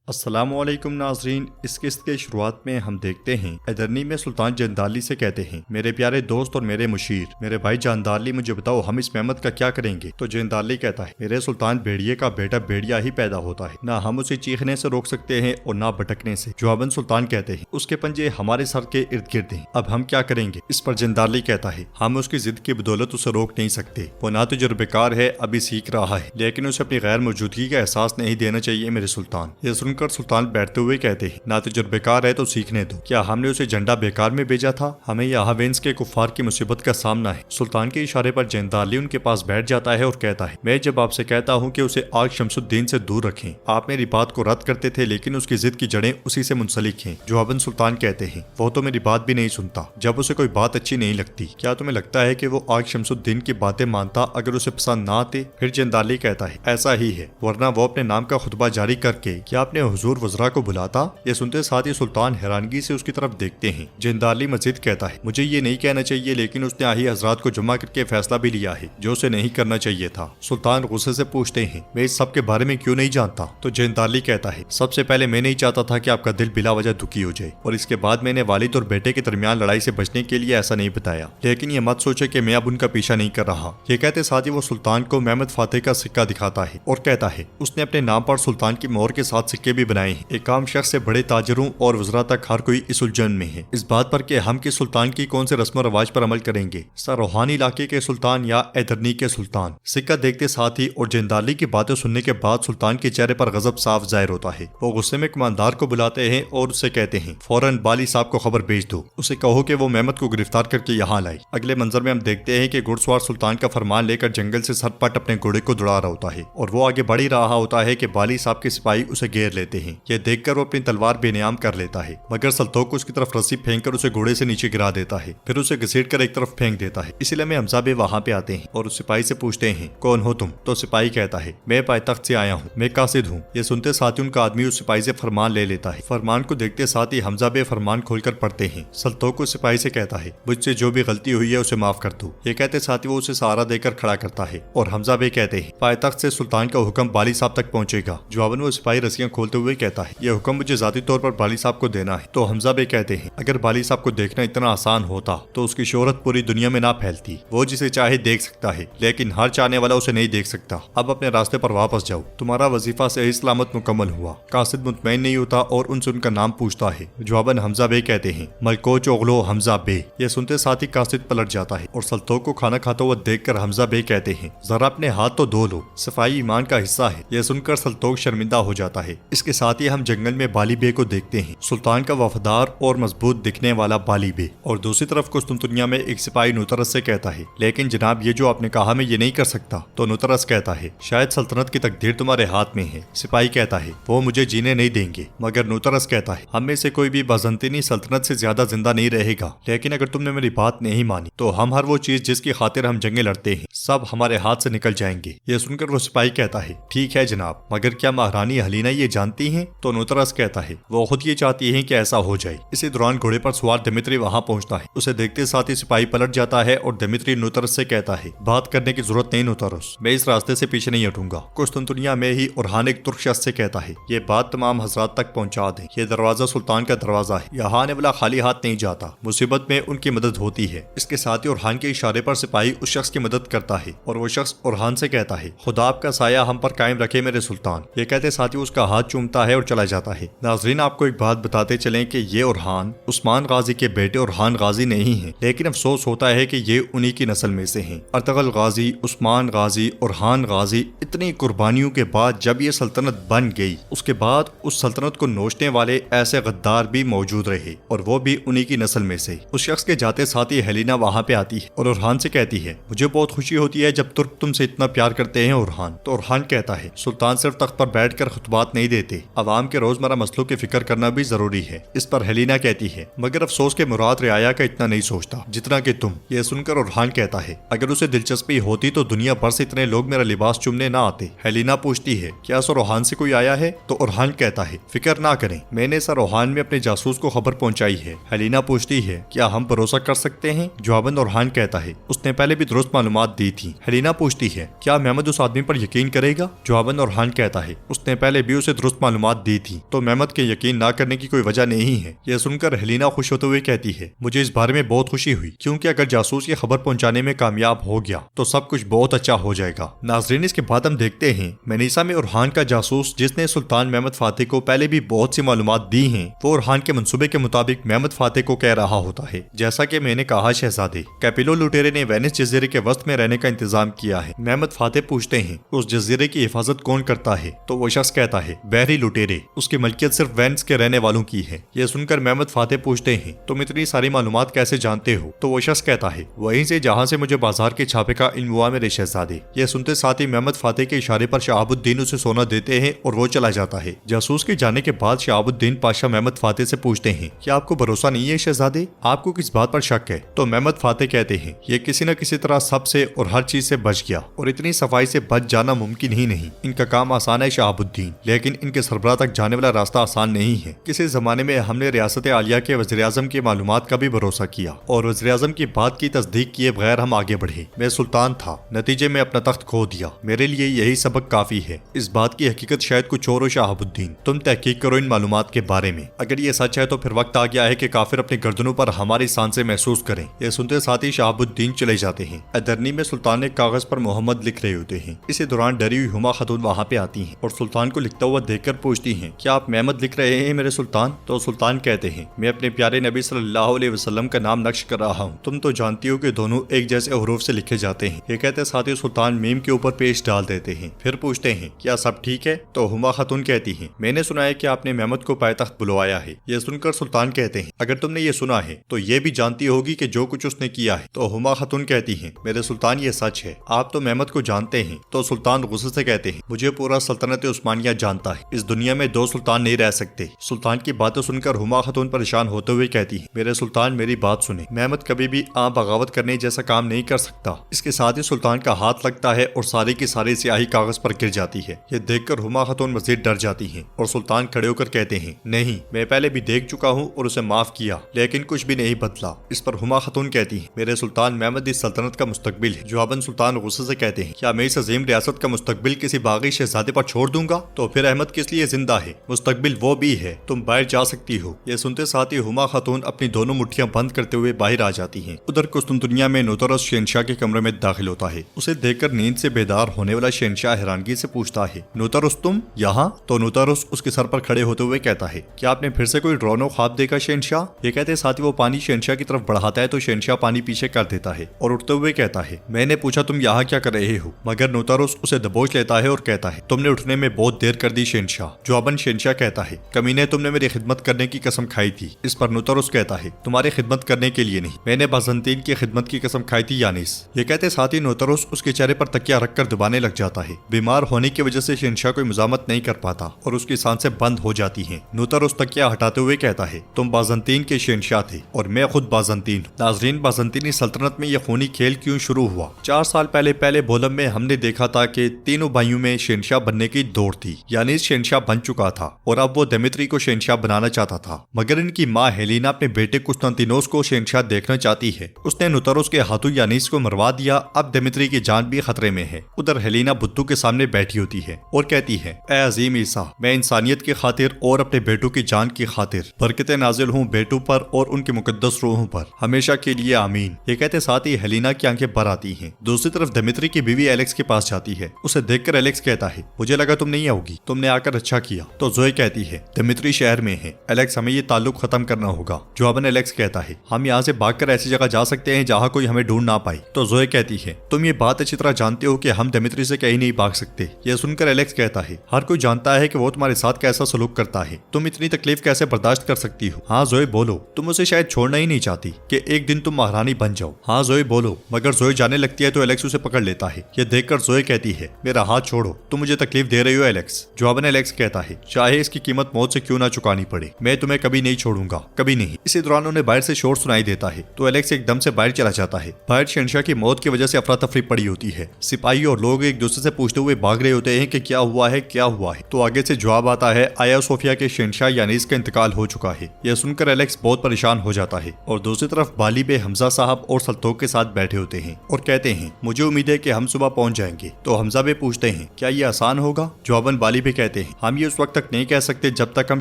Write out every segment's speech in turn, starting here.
अस्सलामुअलैकुम नाजरीन। इस किस्त के शुरुआत में हम देखते हैं एदरनी में सुल्तान जंदाली से कहते हैं, मेरे प्यारे दोस्त और मेरे मुशीर, मेरे भाई जंदाली, मुझे बताओ हम इस मेहमत का क्या करेंगे। तो जंदाली कहता है, मेरे सुल्तान, भेड़िए का बेटा भेड़िया ही पैदा होता है, ना हम उसे चीखने से रोक सकते हैं और ना भटकने से। जवाबन सुल्तान कहते हैं, उसके पंजे हमारे सर के इर्द गिर्द हैं, अब हम क्या करेंगे। इस पर जंदाली कहता है, हम उसकी जिद की बदौलत उसे रोक नहीं सकते, वो ना तजुर्बेकार है, अभी सीख रहा है, लेकिन उसे अपनी गैर मौजूदगी का एहसास नहीं देना चाहिए मेरे सुल्तान। ये सुनकर सुल्तान बैठते हुए कहते हैं, ना तजुर्बेकार है तो सीखने दो, क्या हमने उसे झंडा बेकार में भेजा था, हमें यहाँ वेंस के कुफार की मुसीबत का सामना है। सुल्तान के इशारे पर जंदाली उनके पास बैठ जाता है और कहता है, मैं जब आपसे कहता हूँ कि उसे आग शमसुद्दीन से दूर रखें, आप मेरी बात को रद्द करते थे, लेकिन उसकी जिद की जड़ें उसी से मुंसलिक हैं। जवाबन सुल्तान कहते हैं, वो तो मेरी बात भी नहीं सुनता, जब उसे कोई बात अच्छी नहीं लगती। क्या तुम्हें लगता है कि वो आग शमसुद्दीन की बातें मानता अगर उसे पसंद ना आते। फिर जंदाली कहता है, ऐसा ही है, वरना वो अपने नाम का खुतबा जारी करके क्या अपने हुजूर वज़रा को बुलाता। ये सुनते साथ ही सुल्तान हैरानगी से उसकी तरफ देखते हैं। जंदाली मजीद कहता है, मुझे ये नहीं कहना चाहिए, लेकिन उसने आही हजरात को जमा करके फैसला भी लिया है जो उसे नहीं करना चाहिए था। सुल्तान गुस्से से पूछते हैं, मैं इस सब के बारे में क्यों नहीं जानता। तो जंदाली कहता है, सबसे पहले मैं नहीं चाहता था कि आपका दिल बिला वजह दुखी हो जाए, और इसके बाद मैंने वालिद और बेटे के दरमियान लड़ाई से बचने के लिए ऐसा नहीं बताया, लेकिन ये मत सोचे कि मैं अब उनका पीछा नहीं कर रहा। ये कहते साथ ही वो सुल्तान को महमद फातेह का सिक्का दिखाता है और कहता है, उसने अपने नाम पर सुल्तान की मोहर के साथ सिक्के भी बनाए हैं। एक आम शख्स से बड़े ताजरों और वज़रा तक हर कोई इस उलझन में है, इस बात पर कि हम किस सुल्तान की कौन से रस्म रवाज पर अमल करेंगे, रोहानी इलाके के सुल्तान या एदरनी के सुल्तान। सिक्का देखते साथ ही और जंदाली की बातें सुनने के बाद सुल्तान के चेहरे पर गजब साफ जाहिर होता है। वो गुस्से में कमांडर को बुलाते हैं और उससे कहते हैं, फौरन बाली साहब को खबर भेज दो, उसे कहो कि वो मेहमद को गिरफ्तार करके यहाँ लाए। अगले मंजर में हम देखते हैं कि घुड़सवार सुल्तान का फरमान लेकर जंगल से सरपट अपने घोड़े को दौड़ा रहा होता है और वो आगे बढ़ ही रहा होता है कि बाली साहब के सिपाही उसे घेर लेते हैं। यह देखकर वो अपनी तलवार बेनियाम कर लेता है, मगर सल्तोक उसकी तरफ रस्सी फेंककर उसे घोड़े से नीचे गिरा देता है, फिर उसे घसीट कर एक तरफ फेंक देता है। इसीलिए में हमजा बे वहाँ पे आते हैं और उस सिपाही से पूछते हैं, कौन हो तुम। तो सिपाही कहता है, मैं पायतख्त से आया हूँ, मैं कासिद हूँ। ये सुनते साथ ही उनका आदमी उस सिपाही से फरमान ले लेता है। फरमान को देखते साथ ही हमजा बे फरमान खोलकर पढ़ते हैं। सल्तोक उस सिपाही से कहता है, मुझसे जो भी गलती हुई है उसे माफ कर दो। ये कहते साथ ही वो उसे सहारा देकर खड़ा करता है और हमजा बे कहते हैं, पायतख्त से सुल्तान का हुक्म बाली साहब तक पहुंचेगा। जवाबन वो सिपाही रस्सियां खोलते हुए कहता है, यह हुक्म मुझे जाती तौर पर बाली साहब को देना है। तो हमजा बे कहते हैं, अगर बाली साहब को देखना इतना आसान होता तो उसकी शोहरत पूरी दुनिया में ना फैलती। वो जिसे चाहे देख सकता है, लेकिन हर चाहने वाला उसे नहीं देख सकता। अब अपने रास्ते पर वापस जाओ, तुम्हारा वजीफा सही सलामत मुकम्मल हुआ। कासिद मुतमईन नहीं होता और उनसे उनका नाम पूछता है। जवाबन हमजा बे कहते हैं, मलकोच ओगलो हमजा बे। ये सुनते साथ ही कासिद पलट जाता है और सल्तोक को खाना खाता हुआ देखकर हमजा बे कहते हैं, जरा अपने हाथ तो धो लो, सफाई ईमान का हिस्सा है। यह सुनकर सल्तोक शर्मिंदा हो जाता है। इसके साथ ही हम जंगल में बाली बे को देखते हैं, सुल्तान का वफादार और मजबूत दिखने वाला बाली बे। और दूसरी तरफ कुस्तुनतुनिया में एक सिपाही नुतरस से कहता है, लेकिन जनाब ये जो आपने कहा मैं ये नहीं कर सकता। तो नुतरस कहता है, शायद सल्तनत की तकदीर तुम्हारे हाथ में है। सिपाही कहता है, वो मुझे जीने नहीं देंगे। मगर नुतरस कहता है, हम में से कोई भी बाज़ंतीनी सल्तनत से ज्यादा जिंदा नहीं रहेगा, लेकिन अगर तुमने मेरी बात नहीं मानी तो हम हर वो चीज जिसकी खातिर हम जंगे लड़ते हैं सब हमारे हाथ से निकल जाएंगे। यह सुनकर वो सिपाही कहता है, ठीक है जनाब, मगर क्या महारानी हलीना ये जानती हैं। तो नुतरस कहता है, वो खुद ये चाहती है कि ऐसा हो जाए। इसी दौरान घोड़े पर सवार दिमित्री वहां पहुंचता है। उसे देखते साथ ही सिपाही पलट जाता है और दिमित्री नुतरस से कहता है, बात करने की जरूरत नहीं नुतरस, मैं इस रास्ते से पीछे नहीं हटूंगा। कुस्तुनतुनिया में ही उरहान एक तुर्क शख्स से कहता है, ये बात तमाम हजरात तक पहुंचा दें, ये दरवाजा सुल्तान का दरवाजा है, यहाँ आने वाला खाली हाथ नहीं जाता, मुसीबत में उनकी मदद होती है। इसके साथ ही उरहान के इशारे पर सिपाही उस शख्स की मदद करता है और वो शख्स उरहान से कहता है, खुदा आपका साया हम पर कायम रखे मेरे सुल्तान। ये कहते साथ ही उसका हाथ चूमता है और चला जाता है। नाजरीन, आपको एक बात बताते चलें कि ये उरहान उस्मान गाजी के बेटे उरहान गाजी नहीं है, लेकिन अफसोस होता है कि ये उन्हीं की नस्ल में से हैं। अर्तगल गाजी, उस्मान गाजी, उरहान गाजी, इतनी कुर्बानियों के बाद जब ये सल्तनत बन गई, उसके बाद उस सल्तनत को नोचने वाले ऐसे गद्दार भी मौजूद रहे और वो भी उन्हीं की नस्ल में से। उस शख्स के जाते साथ ही हेलिना वहाँ पे आती है और उरहान से कहती है, मुझे बहुत खुशी होती है जब तुर्क तुमसे इतना प्यार करते हैं उरहान। तो उरहान कहता है, सुल्तान सिर्फ तख्त पर बैठकर खुतबात नहीं देते, अवाम के रोजमर्रा मसलों की फिक्र करना भी जरूरी है। इस पर हेलिना कहती है, मगर अफसोस के मुराद रियाया का इतना नहीं सोचता जितना कि तुम। ये सुनकर उरहान कहता है, अगर उसे दिलचस्पी होती तो दुनिया भर से इतने लोग मेरा लिबास चुमने ना आते। हेलिना पूछती है, क्या सर रोहान से कोई आया है। तो उरहान कहता है, फिक्र ना करें, मैंने सर रोहान में अपने जासूस को खबर पहुंचाई है। हेलिना पूछती है, क्या हम भरोसा कर सकते हैं। जवाबन उरहान कहता है, उसने पहले भी दुरुस्त मालूमात दी थी। हेलिना पूछती है, क्या महमद उस आदमी पर यकीन करेगा। जवाबन उरहान कहता है, उसने पहले भी उसे दुरुस्त दुरुस्त मालूमात दी थी, तो मेहमद के यकीन ना करने की कोई वजह नहीं है। यह सुनकर हेलिना खुश होते हुए कहती है, मुझे इस बारे में बहुत खुशी हुई, क्योंकि अगर जासूस ये खबर पहुंचाने में कामयाब हो गया तो सब कुछ बहुत अच्छा हो जाएगा। नाजरीन, इसके बाद हम देखते हैं मनीसा में उरहान का जासूस, जिसने सुल्तान महमद फातेह को पहले भी बहुत सी मालूमात दी हैं, वो उरहान के मंसूबे के मुताबिक महमद फातेह को कह रहा होता है, जैसा कि मैंने कहा शहजादे, कैपिलो लुटेरे ने वेनिस जजीरे के वस्त में रहने का इंतजाम किया है। महमद फातेह पूछते हैं, उस जजीरे की हिफाजत कौन करता है? तो वो शख्स कहता है, बहरी लुटेरे, उसकी मलकियत सिर्फ वेनिस के रहने वालों की है। यह सुनकर महमद फातेह पूछते हैं, तुम इतनी सारी मालूमात कैसे जानते हो? तो वो शख्स कहता है, वहीं से जहाँ से मुझे बाजार के छापे का इल्म हुआ मेरे शहजादे। यह सुनते साथ ही महमद फातेह के इशारे पर शहाबुद्दीन उसे सोना देते हैं और वो चला जाता है। जासूस के जाने के बाद शहाबुद्दीन पाशा महमद फातेह से पूछते हैं, क्या आपको भरोसा नहीं है शहजादे? आपको किस बात पर शक है? तो महमद फातेह कहते हैं, ये किसी न किसी तरह सबसे और हर चीज से बच गया, और इतनी सफाई से बच जाना मुमकिन ही नहीं। इनका काम आसान है शहाबुद्दीन, लेकिन इनके सरबराह तक जाने वाला रास्ता आसान नहीं है। किसी जमाने में हमने रियासत आलिया के वज़ीर-ए-आज़म की मालूमात का भी भरोसा किया और वज़ीर-ए-आज़म की बात की तस्दीक किए बगैर हम आगे बढ़े। मैं सुल्तान था, नतीजे में अपना तख्त खो दिया। मेरे लिए यही सबक काफी है। इस बात की हकीकत शायद कुछ और हो शहाबुद्दीन, तुम तहकीक करो इन मालूमात के बारे में। अगर ये सच है तो फिर वक्त आ गया है कि काफिर अपनी गर्दनों पर हमारी सांसें महसूस करें। यह सुनते साथ ही शहाबुद्दीन चले जाते हैं। अदरनी में सुल्तान ने कागज पर मोहम्मद लिख रहे होते हैं। इसी दौरान डरी हुई हुमा खातून वहाँ पे आती हैं और सुल्तान को लिखता हुआ देखकर पूछती हैं, क्या आप महमद लिख रहे हैं मेरे सुल्तान? तो सुल्तान कहते हैं, मैं अपने प्यारे नबी सल्लल्लाहु अलैहि वसल्लम का नाम नक्श कर रहा हूँ। तुम तो जानती हो कि दोनों एक जैसे हरूफ से लिखे जाते हैं। ये कहते साथ ही सुल्तान मीम के ऊपर पेश डाल देते हैं। फिर पूछते हैं, क्या सब ठीक है? तो हुमा खातून कहती हैं, मैंने सुना है कि आपने महमद को पायतख्त बुलवाया है। यह सुनकर सुल्तान कहते हैं, अगर तुमने ये सुना है तो ये भी जानती होगी कि जो कुछ उसने किया है। तो हुमा खातून कहती हैं, मेरे सुल्तान ये सच है, आप तो महमद को जानते हैं। तो सुल्तान गुस्से से कहते हैं, मुझे पूरा सल्तनत उस्मानिया जानता है, इस दुनिया में दो सुल्तान नहीं रह सकते। सुल्तान की बातें सुनकर हुमा खातून परेशान होते हुए कहती है, मेरे सुल्तान मेरी बात सुने, महमद कभी भी बगावत करने जैसा काम नहीं कर सकता। इसके साथ ही सुल्तान का हाथ लगता है और सारी की सारी स्याही कागज पर गिर जाती है। ये देखकर हुमा खातून मजीद डर जाती हैं और सुल्तान खड़े होकर कहते हैं, नहीं, मैं पहले भी देख चुका हूँ और उसे माफ किया, लेकिन कुछ भी नहीं बदला। इस पर हुमा खातून कहती है, मेरे सुल्तान महमद इस सल्तनत का मुस्तकबिल है। जवाबन सुल्तान गुस्से से कहते हैं, क्या मैं इस अजीम रियासत का मुस्तकबिल किसी बागी शहजादे पर छोड़ दूंगा? तो फिर अहमद किस लिए जिंदा है? मुस्तकबिल वो भी है, तुम बाहर जा सकती हो। ये सुनते साथ ही हुमा खातून अपनी दोनों मुट्ठियां बंद करते हुए बाहर आ जाती हैं। उधर कुस्तुनतुनिया में नूतरस शहनशाह के कमरे में दाखिल होता है। उसे देखकर नींद से बेदार होने वाला शहनशाह हैरानगी से पूछता है, नूतरस तुम यहाँ? तो नूतरस उसके सर पर खड़े होते हुए कहता है, क्या आपने फिर से कोई ड्रोनो ख्वाब देखा शहनशाह? ये कहते साथ ही वो पानी शहनशाह की तरफ बढ़ाता है तो शहनशाह पानी पीछे कर देता है और उठते हुए कहता है, मैंने पूछा तुम यहाँ क्या कर रहे हो? मगर नूतरस उसे दबोच लेता है और कहता है, तुमने उठने में बहुत देर कर दी शहनशाह। जवाबन शहनशाह कहता है, कमीने तुमने मेरी खिदमत करने की कसम खाई थी। इस पर नूतरस कहता है, तुम्हारी खिदमत करने के लिए नहीं, मैंने बाज़ंतीन की खिदमत की कसम खाई थी यानीस। ये कहते साथ ही नूतरस उसके चेहरे पर तकिया रखकर दबाने लग जाता है। बीमार होने की वजह से शहनशाह कोई मुजामत नहीं कर पाता और उसकी सांसें बंद हो जाती हैं। नूतरस तकिया हटाते हुए कहता है, तुम बाज़ंतीन के शहनशाह थे और मैं खुद बाज़ंतीन। नाजरीन, बाज़ंतीनी सल्तनत में यह खूनी खेल क्यों शुरू हुआ? 4 साल पहले बोलम में हमने देखा था कि तीनों भाइयों में शहनशाह बनने की दौड़ थी। यानी शहनशाह बन चुका था और अब वो देमेत्री को शहनशाह बनाना चाहता था, मगर इनकी माँ हेलिना अपने बेटे कुस्तुनतिनोस को शहनशाह देखना चाहती है। उसने नूतरस के हाथों यानीस को मरवा दिया। अब देमेत्री की जान भी खतरे में है। उधर हेलिना बुद्दू के सामने बैठी होती है और कहती है, ए अजीम ईसा, मैं इंसानियत की खातिर और अपने बेटों की जान की खातिर बरकतें नाजिल हूँ बेटों पर और उनके मुकद्दस रूहों पर, हमेशा के लिए आमीन। ये कहते साथ ही हेलिना की आंखें भर आती हैं। दूसरी तरफ देमेत्री की बीवी एलेक्स के पास जाती है। उसे देखकर एलेक्स कहता है, मुझे लगा तुम नहीं आओगी, तुमने आकर अच्छा किया। तो जोए कहती है, देमेत्री शहर में है एलेक्स, हमें ये ताल्लुक खत्म करना होगा। जवाबन एलेक्स कहता है, हम यहाँ से भागकर ऐसी जगह जा सकते हैं जहाँ कोई हमें ढूंढ ना पाए। तो जोए कहती है, तुम ये बात अच्छी तरह जानते हो कि हम देमेत्री से कहीं नहीं भाग सकते। यह सुनकर एलेक्स कहता है, हर कोई जानता है कि वो तुम्हारे साथ कैसा सलूक करता है, तुम इतनी तकलीफ कैसे बर्दाश्त कर सकती हो? हाँ जोए बोलो, तुम उसे शायद छोड़ना ही नहीं चाहती कि एक दिन तुम महारानी बन जाओ। हाँ जोए बोलो। मगर जोए जाने लगती है तो एलेक्स उसे पकड़ लेता है। यह देखकर जोए कहती है, मेरा हाथ छोड़ो, तुम मुझे तकलीफ दे रही हो एलेक्स। जवाबन एलेक्स कहता है, चाहे इसकी कीमत मौत से क्यों ना चुकानी पड़े, मैं तुम्हें कभी नहीं छोड़ूंगा, कभी नहीं। इसी दौरान उन्हें बाहर से शोर सुनाई देता है तो एलेक्स एकदम से बाहर चला जाता है। बाहर शहनशाह की मौत की वजह से अफरा तफरी पड़ी होती है। सिपाही और लोग एक दूसरे से पूछते हुए भाग रहे होते हैं कि क्या हुआ है, क्या हुआ है। तो आगे से जवाब आता है, आया सोफिया के शहनशाह यानीस का इंतकाल हो चुका है। यह सुनकर एलेक्स बहुत परेशान हो जाता है और दूसरी तरफ बाली बे हमजा साहब और सल्तोक के साथ बैठे होते हैं और कहते हैं, मुझे उम्मीद है कि हम सुबह पहुंच जाएंगे। तो हमजा बे पूछते हैं, क्या ये आसान होगा? जवाबन बाली बे कहते हैं। हम ये उस वक्त तक नहीं कह सकते जब तक हम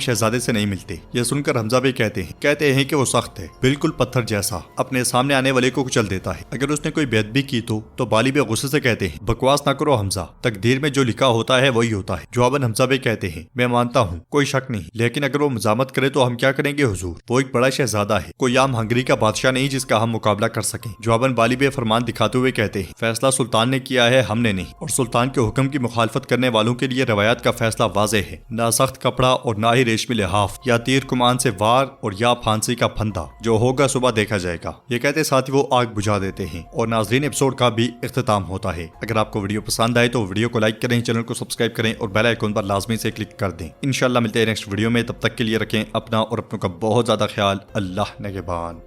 शहजादे से नहीं मिलते। यह सुनकर हमजा भी कहते हैं कि वो सख्त है, बिल्कुल पत्थर जैसा, अपने सामने आने वाले को कुचल देता है। अगर उसने कोई बेअदबी की तो बाली भी गुस्से से कहते हैं, बकवास ना करो हमजा, तकदीर में जो लिखा होता है वही होता है। जवाबन हमजा भी कहते हैं, मैं मानता हूँ, कोई शक नहीं, लेकिन अगर वो मजामत करे तो हम क्या करेंगे हुजूर? वो एक बड़ा शहजादा है, कोई आम हंगरी का बादशाह नहीं जिसका हम मुकाबला कर सकें। जवाबन बाली बे फरमान दिखाते हुए कहते हैं, फैसला सुल्तान ने किया है, हमने नहीं, और सुल्तान के हुक्म की मुखालफत करने वालों के लिए रवायत का फैसला वाज़ेह है, ना सख्त कपड़ा और ना ही रेशमी लिहाफ या तीर कमान से वार और या फांसी का फंदा, जो होगा सुबह देखा जाएगा। ये कहते साथ ही वो आग बुझा देते हैं और नाजरीन एपिसोड का भी इख्तिताम होता है। अगर आपको वीडियो पसंद आए तो वीडियो को लाइक करें, चैनल को सब्सक्राइब करें और बेल आइकन पर लाजमी से क्लिक कर दें। इंशाल्लाह मिलते हैं नेक्स्ट वीडियो में, तब तक के लिए रखें अपना और अपनों का बहुत ज्यादा ख्याल। अल्लाह निगहबान।